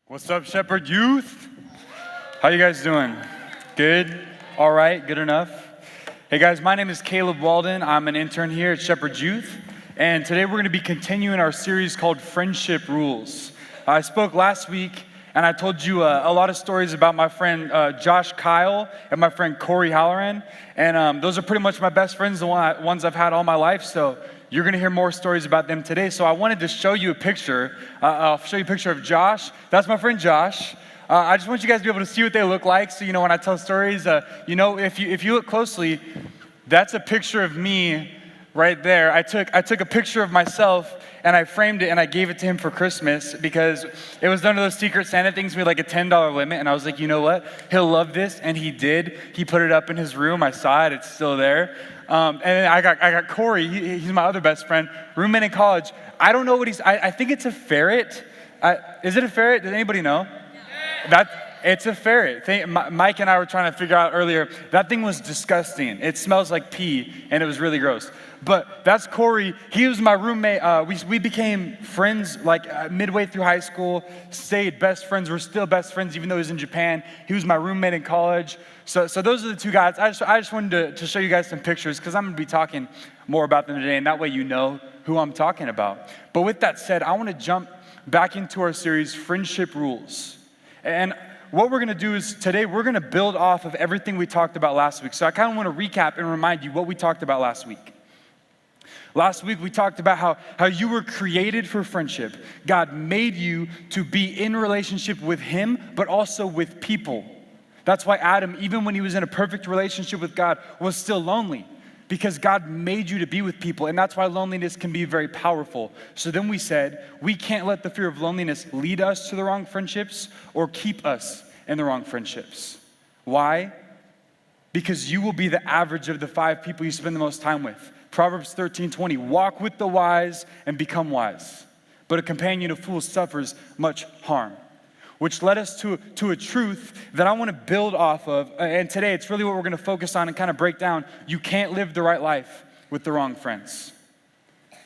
What's up, Shepherd Youth? How you guys doing? Good? All right, good enough? Hey guys, my name is Caleb Walden. I'm an intern here at Shepherd Youth, and today we're going to be continuing our series called Friendship Rules. I spoke last week, and I told you a lot of stories about my friend Josh Kyle and my friend Corey Halloran, and those are pretty much my best friends, the ones I've had all my life, so you're going to hear more stories about them today. So I wanted to show you a picture. I'll show you a picture of Josh. That's my friend Josh. I just want you guys to be able to see what they look like. So, when I tell stories, if you look closely, that's a picture of me right there. I took a picture of myself and I framed it and I gave it to him for Christmas because it was one of those Secret Santa things with like a $10 limit. And I was like, you know what? He'll love this. And he did. He put it up in his room. I saw it. It's still there. And then I got Corey. He's my other best friend, roommate in college. I don't know what I think it's a ferret. Is it a ferret? Does anybody know? It's a ferret. Mike and I were trying to figure out earlier, that thing was disgusting. It smells like pee, and it was really gross. But that's Corey. He was my roommate. We became friends like midway through high school, stayed best friends. We're still best friends, even though he was in Japan. He was my roommate in college. So those are the two guys. I just wanted to show you guys some pictures because I'm going to be talking more about them today, and that way you know who I'm talking about. But with that said, I want to jump back into our series, Friendship Rules. And what we're going to do is today we're going to build off of everything we talked about last week. So I kind of want to recap and remind you what we talked about last week. Last week we talked about how you were created for friendship. God made you to be in relationship with Him, but also with people. That's why Adam, even when he was in a perfect relationship with God, was still lonely. Because God made you to be with people, and that's why loneliness can be very powerful. So then we said, we can't let the fear of loneliness lead us to the wrong friendships or keep us in the wrong friendships. Why? Because you will be the average of the 5 people you spend the most time with. Proverbs 13:20, walk with the wise and become wise, but a companion of fools suffers much harm. Which led us to a truth that I want to build off of. And today, it's really what we're going to focus on and kind of break down. You can't live the right life with the wrong friends.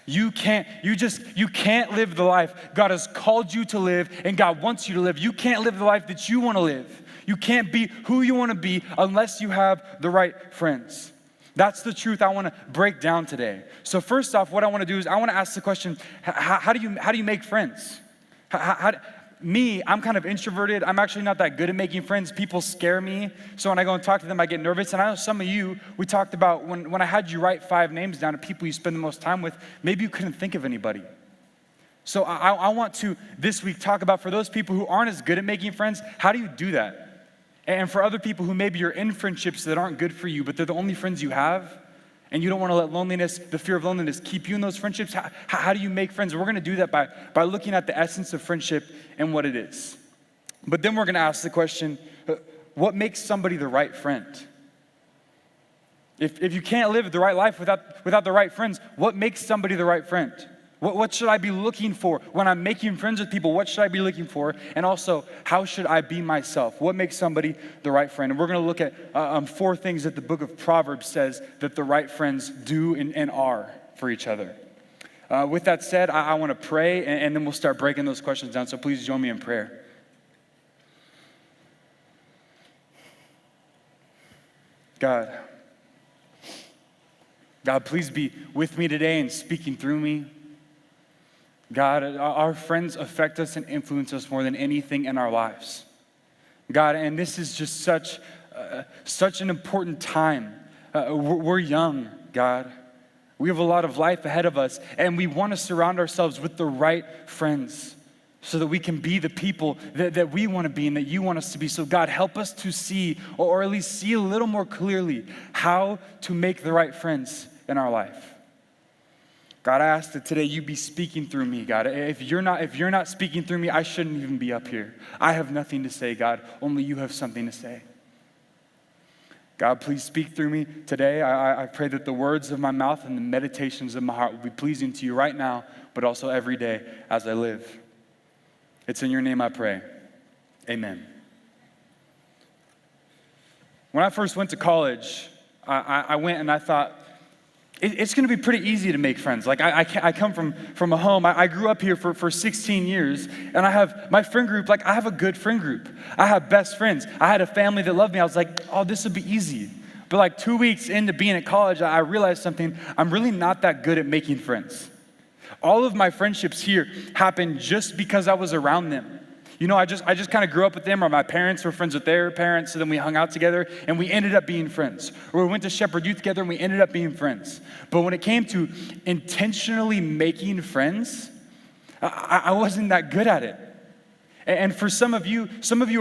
You can't live the life God has called you to live and God wants you to live. You can't live the life that you want to live. You can't be who you want to be unless you have the right friends. That's the truth I want to break down today. So first off, what I want to do is I want to ask the question, how do you make friends? I'm kind of introverted. I'm actually not that good at making friends. People scare me. So when I go and talk to them, I get nervous. And I know some of you, we talked about when I had you write 5 names down of people you spend the most time with, maybe you couldn't think of anybody. So I want to, this week, talk about for those people who aren't as good at making friends, how do you do that? And for other people who maybe you're in friendships that aren't good for you, but they're the only friends you have, and you don't want to let loneliness, the fear of loneliness, keep you in those friendships, how do you make friends? We're going to do that by looking at the essence of friendship and what it is. But then we're going to ask the question, what makes somebody the right friend? If you can't live the right life without the right friends, what makes somebody the right friend? What should I be looking for when I'm making friends with people? What should I be looking for? And also, how should I be myself? What makes somebody the right friend? And we're going to look at 4 things that the book of Proverbs says that the right friends do and are for each other. With that said, I want to pray, and then we'll start breaking those questions down. So please join me in prayer. God, please be with me today and speaking through me. God, our friends affect us and influence us more than anything in our lives. God, and this is just such an important time. We're young, God. We have a lot of life ahead of us, and we want to surround ourselves with the right friends so that we can be the people that we want to be and that you want us to be. So God, help us to see, or at least see a little more clearly, how to make the right friends in our life. God, I ask that today you be speaking through me, God. If you're not speaking through me, I shouldn't even be up here. I have nothing to say, God. Only you have something to say. God, please speak through me today. I pray that the words of my mouth and the meditations of my heart will be pleasing to you right now, but also every day as I live. It's in your name I pray. Amen. When I first went to college, I went and I thought, it's gonna be pretty easy to make friends. Like I come from a home, I grew up here for 16 years, and I have my friend group, like I have a good friend group. I have best friends. I had a family that loved me. I was like, oh, this would be easy. But like 2 weeks into being at college, I realized something. I'm really not that good at making friends. All of my friendships here happened just because I was around them. You know, I just kind of grew up with them, or my parents were friends with their parents, so then we hung out together, and we ended up being friends. Or we went to Shepherd Youth together, and we ended up being friends. But when it came to intentionally making friends, I wasn't that good at it. And for some of you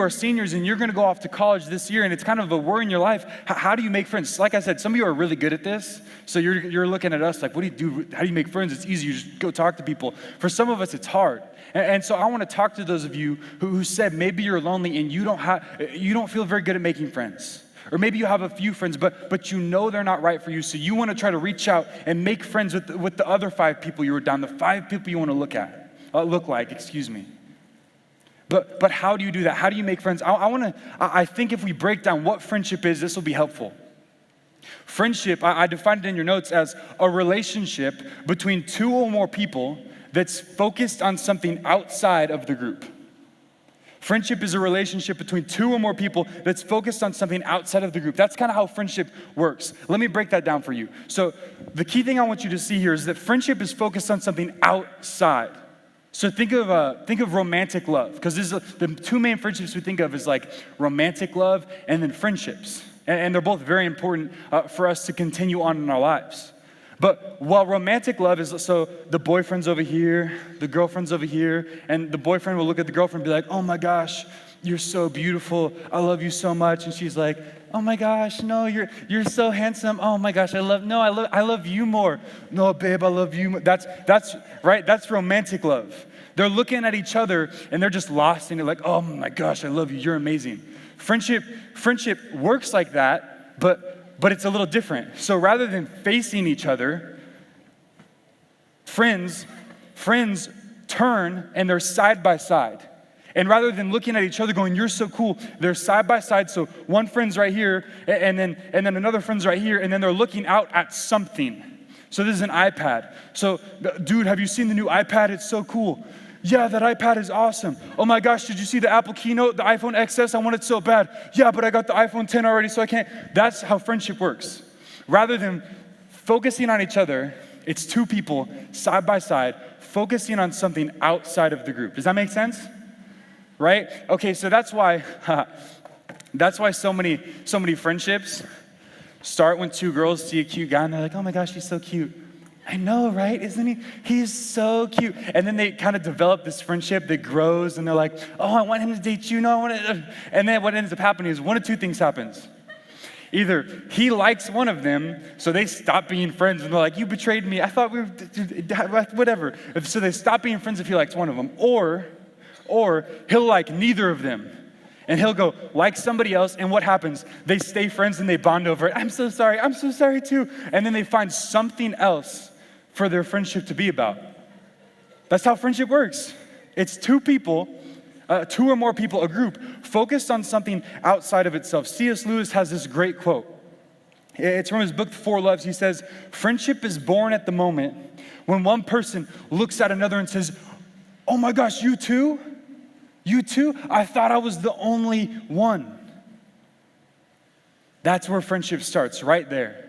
are seniors, and you're gonna go off to college this year, and it's kind of a worry in your life. How do you make friends? Like I said, some of you are really good at this, so you're looking at us like, what do you do? How do you make friends? It's easy, you just go talk to people. For some of us, it's hard. And so I wanna talk to those of you who said maybe you're lonely and you don't feel very good at making friends. Or maybe you have a few friends, but you know they're not right for you, so you wanna try to reach out and make friends with the other 5 people you were down, the 5 people you wanna look like. But how do you do that? How do you make friends? I think if we break down what friendship is, this will be helpful. Friendship, I defined it in your notes as a relationship between 2 or more people that's focused on something outside of the group. Friendship is a relationship between 2 or more people that's focused on something outside of the group. That's kind of how friendship works. Let me break that down for you. So the key thing I want you to see here is that friendship is focused on something outside. So think of romantic love, because the 2 main friendships we think of is like romantic love and then friendships. And they're both very important for us to continue on in our lives. But while romantic love is, so the boyfriend's over here, the girlfriend's over here, and the boyfriend will look at the girlfriend and be like, oh my gosh, you're so beautiful, I love you so much. And she's like, oh my gosh, no, you're so handsome. Oh my gosh, I love you more. No, babe, I love you more. That's right, that's romantic love. They're looking at each other and they're just lost and they're like, oh my gosh, I love you, you're amazing. Friendship works like that, but it's a little different. So rather than facing each other, friends turn and they're side by side. And rather than looking at each other going, you're so cool, they're side by side. So one friend's right here, and then another friend's right here, and then they're looking out at something. So this is an iPad. So, dude, have you seen the new iPad? It's so cool. Yeah, that iPad is awesome. Oh my gosh, did you see the Apple keynote, the iPhone XS? I want it so bad. Yeah, but I got the iPhone 10 already, so I can't. That's how friendship works. Rather than focusing on each other, it's 2 people side by side, focusing on something outside of the group. Does that make sense? Right? Okay, so that's why so many friendships start when 2 girls see a cute guy and they're like, oh my gosh, he's so cute. I know, right? Isn't he? He's so cute. And then they kind of develop this friendship that grows and they're like, oh, I want him to date you. No, I want to. And then what ends up happening is 1 of 2 things happens. Either he likes one of them, so they stop being friends and they're like, you betrayed me. I thought we were, whatever. So they stop being friends if he likes one of them. Or he'll like neither of them. And he'll go like somebody else, and what happens? They stay friends and they bond over it. I'm so sorry too. And then they find something else for their friendship to be about. That's how friendship works. It's 2 people, 2 or more people, a group, focused on something outside of itself. C.S. Lewis has this great quote. It's from his book, The 4 Loves. He says, friendship is born at the moment when one person looks at another and says, oh my gosh, you too? You too? I thought I was the only one. That's where friendship starts, right there.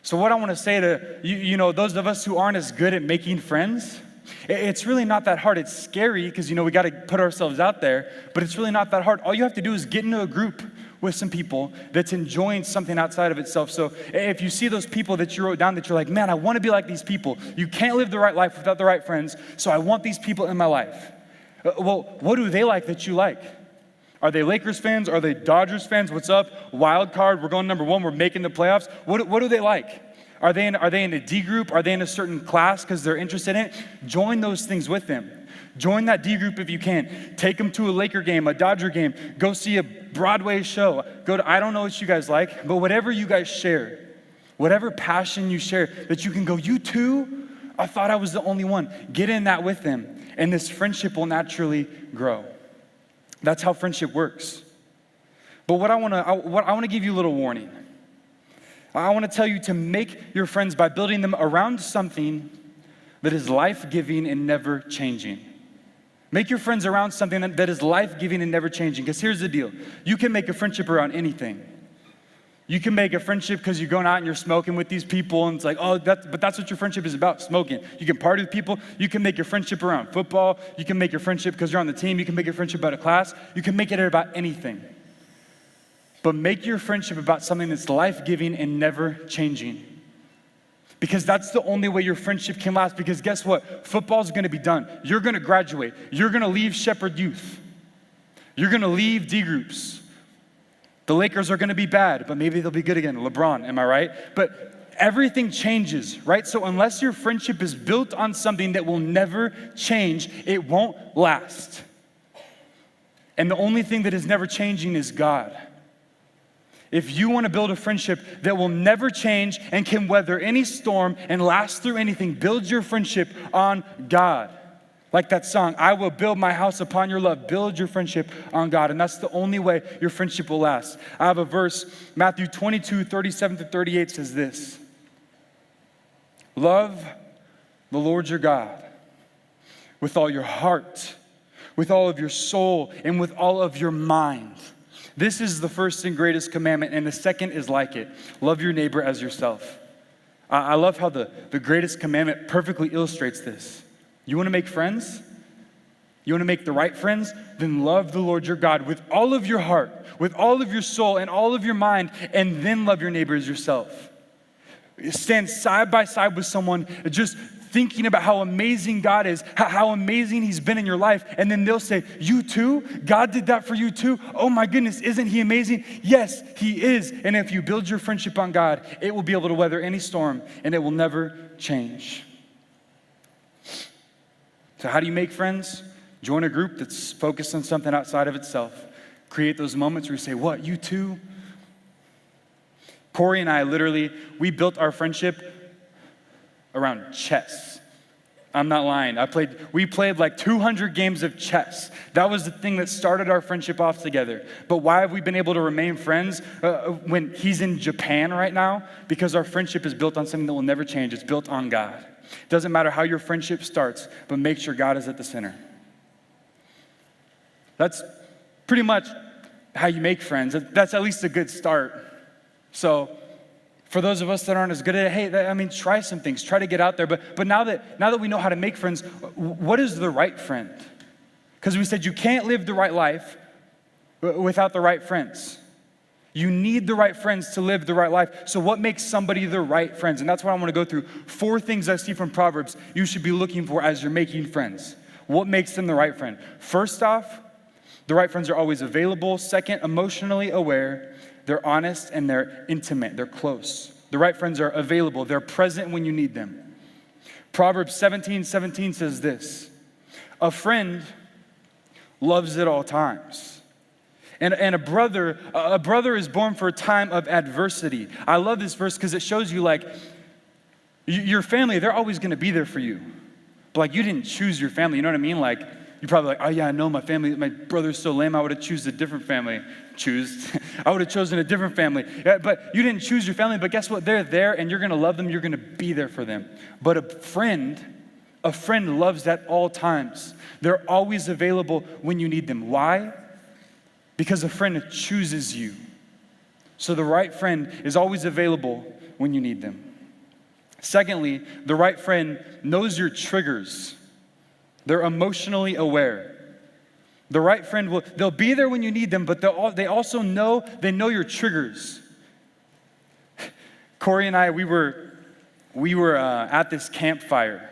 So what I want to say to you know, those of us who aren't as good at making friends, it's really not that hard. It's scary because, we got to put ourselves out there, but it's really not that hard. All you have to do is get into a group with some people that's enjoying something outside of itself. So if you see those people that you wrote down that you're like, man, I want to be like these people. You can't live the right life without the right friends, so I want these people in my life. Well, what do they like that you like? Are they Lakers fans? Are they Dodgers fans? What's up? Wild card, we're going number 1, we're making the playoffs. What do they like? Are they in a D group? Are they in a certain class because they're interested in it? Join those things with them. Join that D group if you can. Take them to a Laker game, a Dodger game. Go see a Broadway show. I don't know what you guys like, but whatever you guys share, whatever passion you share, that you can go, you too? I thought I was the only one. Get in that with them. And this friendship will naturally grow. That's how friendship works. But I want to give you a little warning. I want to tell you to make your friends by building them around something that is life-giving and never changing. Make your friends around something that is life-giving and never changing. Because here's the deal. You can make a friendship around anything. You can make a friendship because you're going out and you're smoking with these people, and it's like, but that's what your friendship is about, smoking. You can party with people. You can make your friendship around football. You can make your friendship because you're on the team. You can make your friendship about a class. You can make it about anything. But make your friendship about something that's life-giving and never changing. Because that's the only way your friendship can last. Because guess what? Football's going to be done. You're going to graduate. You're going to leave Shepherd Youth. You're going to leave D groups. The Lakers are going to be bad, but maybe they'll be good again. LeBron, am I right? But everything changes, right? So unless your friendship is built on something that will never change, it won't last. And the only thing that is never changing is God. If you want to build a friendship that will never change and can weather any storm and last through anything, build your friendship on God. Like that song, I will build my house upon your love. Build your friendship on God. And that's the only way your friendship will last. I have a verse, Matthew 22, 37-38 says this. Love the Lord your God with all your heart, with all of your soul, and with all of your mind. This is the first and greatest commandment, and the second is like it. Love your neighbor as yourself. I love how the greatest commandment perfectly illustrates this. You want to make friends? You want to make the right friends? Then love the Lord your God with all of your heart, with all of your soul, and all of your mind, and then love your neighbor as yourself. Stand side by side with someone just thinking about how amazing God is, how amazing he's been in your life, and then they'll say, you too? God did that for you too? Oh my goodness, isn't he amazing? Yes, he is. And if you build your friendship on God, it will be able to weather any storm, and it will never change. So how do you make friends? Join a group that's focused on something outside of itself. Create those moments where you say, what, you too? Corey and I we built our friendship around chess. I'm not lying. We played like 200 games of chess. That was the thing that started our friendship off together. But why have we been able to remain friends when he's in Japan right now? Because our friendship is built on something that will never change. It's built on God. It doesn't matter how your friendship starts, but make sure God is at the center. That's pretty much how you make friends. That's at least a good start. So for those of us that aren't as good at it, hey, try some things. Try to get out there. But now that we know how to make friends, what is the right friend? Because we said you can't live the right life without the right friends. You need the right friends to live the right life. So what makes somebody the right friends? And that's what I want to go through. 4 things I see from Proverbs you should be looking for as you're making friends. What makes them the right friend? First off, the right friends are always available. Second, emotionally aware. They're honest and they're intimate. They're close. The right friends are available. They're present when you need them. Proverbs 17:17 says this. A friend loves at all times. And a brother is born for a time of adversity. I love this verse because it shows you your family, they're always going to be there for you. But you didn't choose your family, you know what I mean? You're probably oh yeah, I know my family, my brother's so lame, I would have chosen a different family. I would have chosen a different family. Yeah, but you didn't choose your family, but guess what? They're there and you're going to love them, you're going to be there for them. But a friend loves at all times. They're always available when you need them. Why? Because a friend chooses you. So the right friend is always available when you need them. Secondly, the right friend knows your triggers. They're emotionally aware. The right friend they'll be there when you need them, but they also know your triggers. Corey and I, we were at this campfire,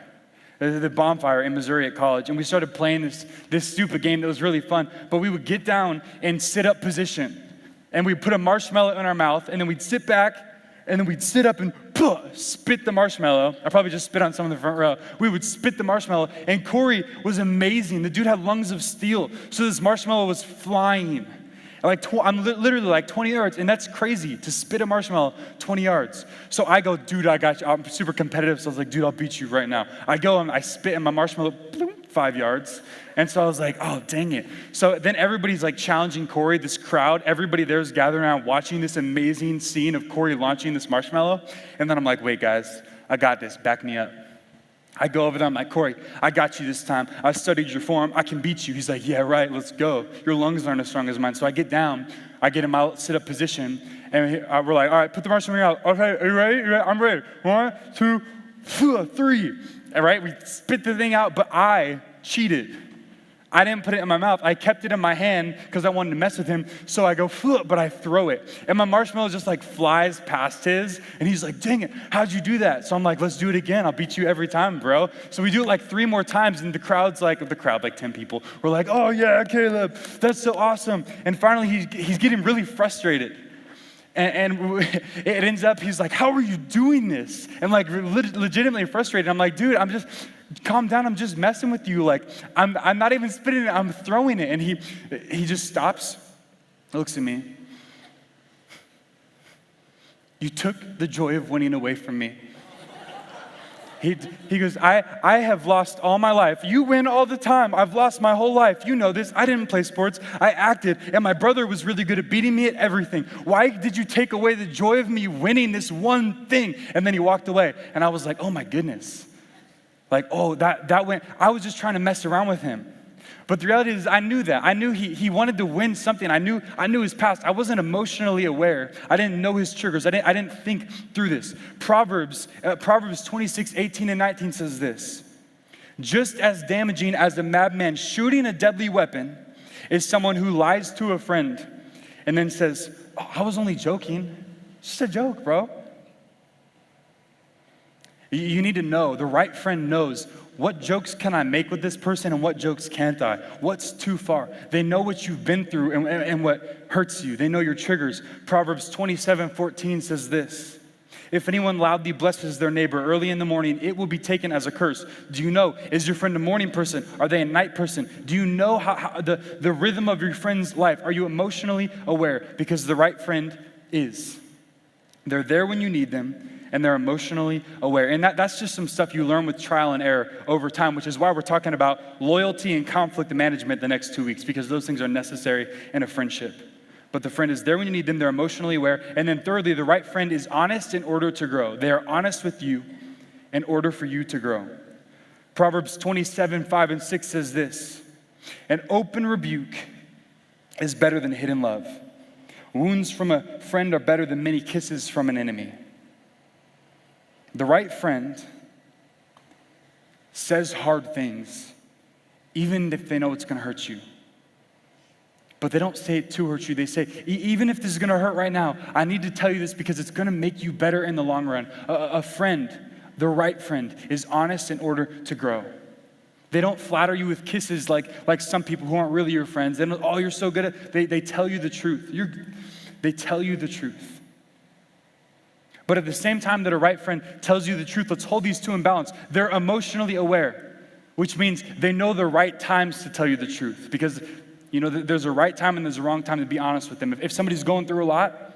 the bonfire in Missouri at college, and we started playing this stupid game that was really fun. But we would get down and sit up position, and we'd put a marshmallow in our mouth, and then we'd sit back, and then we'd sit up and spit the marshmallow. I probably just spit on some of the front row. We would spit the marshmallow, and Corey was amazing. The dude had lungs of steel, so this marshmallow was flying. I'm literally like 20 yards, and that's crazy to spit a marshmallow 20 yards. So I go, dude, I got you. I'm super competitive, so I was like, dude, I'll beat you right now. I go and I spit in my marshmallow, bloom, 5 yards. And so I was like, oh, dang it. So then everybody's like challenging Corey, this crowd. Everybody there's gathering around watching this amazing scene of Corey launching this marshmallow. And then I'm like, wait, guys, I got this. Back me up. I go over there, I'm like, Corey, I got you this time. I studied your form. I can beat you. He's like, yeah, right, let's go. Your lungs aren't as strong as mine. So I get down. I get in my sit-up position. And we're like, all right, put the marshmallow out. Okay, are you ready? I'm ready. 1, 2, 3. All right, we spit the thing out, but I cheated. I didn't put it in my mouth. I kept it in my hand because I wanted to mess with him. So I go, but I throw it. And my marshmallow just like flies past his. And he's like, dang it, how'd you do that? So I'm like, let's do it again. I'll beat you every time, bro. So we do it like 3 more times. And the crowd, like 10 people, we're like, oh yeah, Caleb, that's so awesome. And finally he's getting really frustrated. And it ends up, he's like, how are you doing this? And like legitimately frustrated. I'm like, dude, calm down, I'm just messing with you. Like, I'm not even spitting it, I'm throwing it. And he just stops, looks at me. You took the joy of winning away from me. He goes, I have lost all my life. You win all the time. I've lost my whole life. You know this. I didn't play sports. I acted, and my brother was really good at beating me at everything. Why did you take away the joy of me winning this one thing? And then he walked away, and I was like, oh my goodness. Like, oh, that went, I was just trying to mess around with him. But the reality is I knew that. I knew he wanted to win something. I knew his past. I wasn't emotionally aware. I didn't know his triggers. I didn't think through this. Proverbs 26, 18 and 19 says this. Just as damaging as a madman shooting a deadly weapon is someone who lies to a friend and then says, oh, I was only joking. It's just a joke, bro. You need to know, the right friend knows what jokes can I make with this person and what jokes can't I? What's too far? They know what you've been through and what hurts you. They know your triggers. Proverbs 27:14 says this. If anyone loudly blesses their neighbor early in the morning, it will be taken as a curse. Do you know, is your friend a morning person? Are they a night person? Do you know how the rhythm of your friend's life? Are you emotionally aware? Because the right friend is. They're there when you need them. And they're emotionally aware. And that's just some stuff you learn with trial and error over time, which is why we're talking about loyalty and conflict management the next 2 weeks, because those things are necessary in a friendship. But the friend is there when you need them, they're emotionally aware. And then thirdly, the right friend is honest in order to grow. They are honest with you in order for you to grow. Proverbs 27:5 and 6 says this, an open rebuke is better than hidden love. Wounds from a friend are better than many kisses from an enemy. The right friend says hard things, even if they know it's going to hurt you. But they don't say it to hurt you. They say, even if this is going to hurt right now, I need to tell you this because it's going to make you better in the long run. A friend, the right friend, is honest in order to grow. They don't flatter you with kisses like some people who aren't really your friends. They don't, oh, you're so good at, they tell you the truth. They tell you the truth. But at the same time that a right friend tells you the truth, let's hold these two in balance. They're emotionally aware, which means they know the right times to tell you the truth. Because, you know, there's a right time and there's a wrong time to be honest with them. If somebody's going through a lot,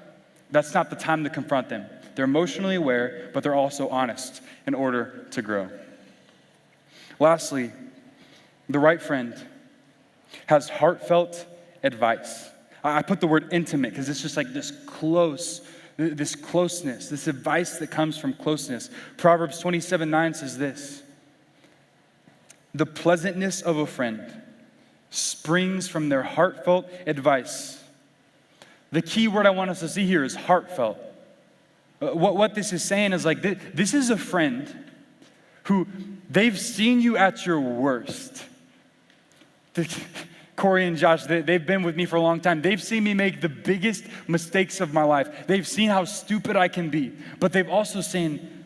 that's not the time to confront them. They're emotionally aware, but they're also honest in order to grow. Lastly, the right friend has heartfelt advice. I put the word intimate because it's just like this closeness, this advice that comes from closeness. Proverbs 27:9 says this, the pleasantness of a friend springs from their heartfelt advice. The key word I want us to see here is heartfelt. What this is saying is like, this is a friend who they've seen you at your worst. Corey and Josh, they've been with me for a long time. They've seen me make the biggest mistakes of my life. They've seen how stupid I can be, but they've also seen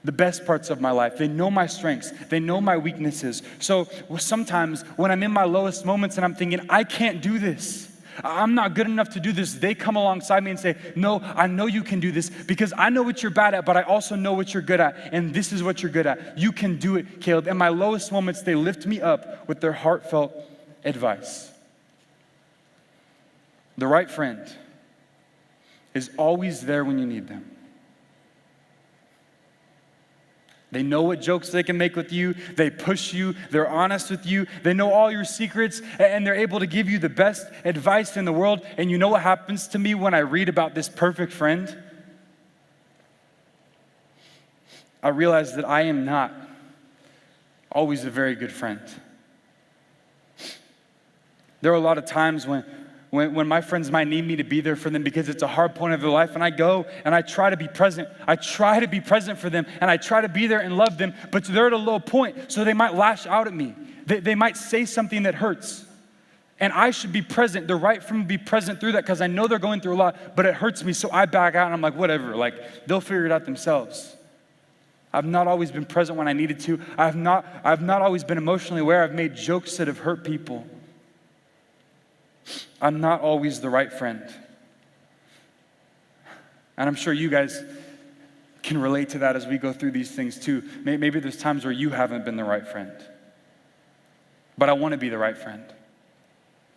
the best parts of my life. They know my strengths. They know my weaknesses. So sometimes when I'm in my lowest moments and I'm thinking, I can't do this, I'm not good enough to do this, they come alongside me and say, no, I know you can do this because I know what you're bad at, but I also know what you're good at, and this is what you're good at. You can do it, Caleb. In my lowest moments, they lift me up with their heartfelt advice. The right friend is always there when you need them. They know what jokes they can make with you. They push you. They're honest with you. They know all your secrets, and they're able to give you the best advice in the world. And you know what happens to me when I read about this perfect friend? I realize that I am not always a very good friend. There are a lot of times when my friends might need me to be there for them because it's a hard point of their life, and I go and I try to be present. I try to be present for them, and I try to be there and love them, but they're at a low point, so they might lash out at me. They might say something that hurts, and I should be present. The right friend would be present through that because I know they're going through a lot, but it hurts me, so I back out, and I'm like, whatever, like, they'll figure it out themselves. I've not always been present when I needed to. I've not always been emotionally aware. I've made jokes that have hurt people. I'm not always the right friend. And I'm sure you guys can relate to that as we go through these things too. Maybe there's times where you haven't been the right friend. But I want to be the right friend.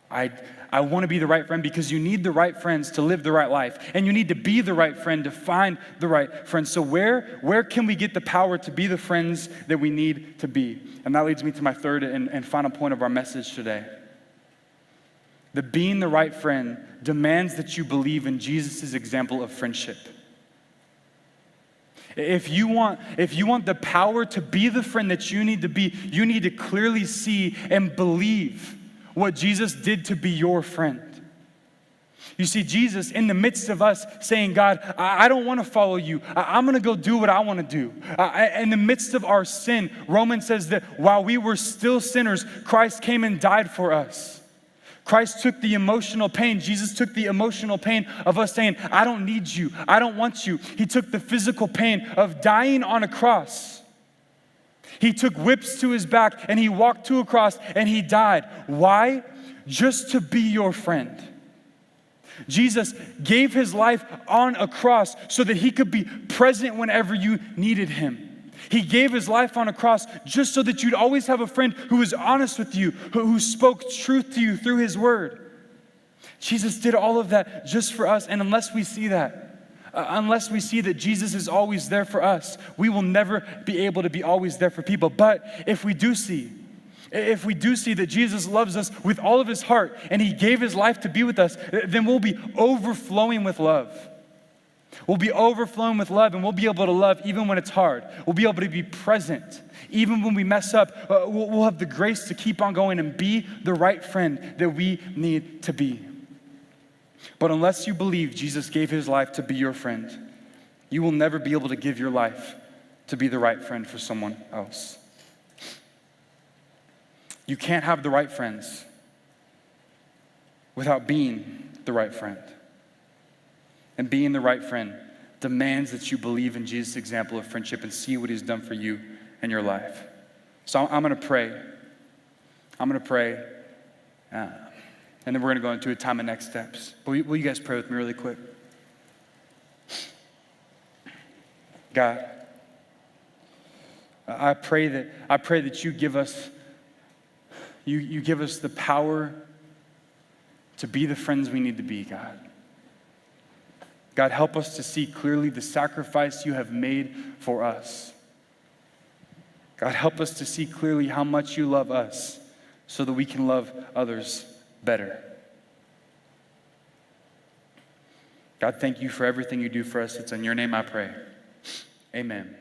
I want to be the right friend because you need the right friends to live the right life. And you need to be the right friend to find the right friends. So where can we get the power to be the friends that we need to be? And that leads me to my third and final point of our message today. That being the right friend demands that you believe in Jesus' example of friendship. If you want the power to be the friend that you need to be, you need to clearly see and believe what Jesus did to be your friend. You see, Jesus, in the midst of us saying, God, I don't want to follow you. I'm going to go do what I want to do. In the midst of our sin, Romans says that while we were still sinners, Christ came and died for us. Christ took the emotional pain. Jesus took the emotional pain of us saying, I don't need you. I don't want you. He took the physical pain of dying on a cross. He took whips to his back and he walked to a cross and he died. Why? Just to be your friend. Jesus gave his life on a cross so that he could be present whenever you needed him. He gave his life on a cross just so that you'd always have a friend who was honest with you, who spoke truth to you through his word. Jesus did all of that just for us, and unless we see that Jesus is always there for us, we will never be able to be always there for people. But if we do see that Jesus loves us with all of his heart and he gave his life to be with us, then we'll be overflowing with love. We'll be overflowing with love, and we'll be able to love even when it's hard. We'll be able to be present. Even when we mess up, we'll have the grace to keep on going and be the right friend that we need to be. But unless you believe Jesus gave his life to be your friend, you will never be able to give your life to be the right friend for someone else. You can't have the right friends without being the right friend. And being the right friend demands that you believe in Jesus' example of friendship and see what he's done for you and your life. So I'm going to pray. And then we're going to go into a time of next steps. Will you guys pray with me really quick? God, I pray that you give us the power to be the friends we need to be, God. God, help us to see clearly the sacrifice you have made for us. God, help us to see clearly how much you love us so that we can love others better. God, thank you for everything you do for us. It's in your name I pray. Amen.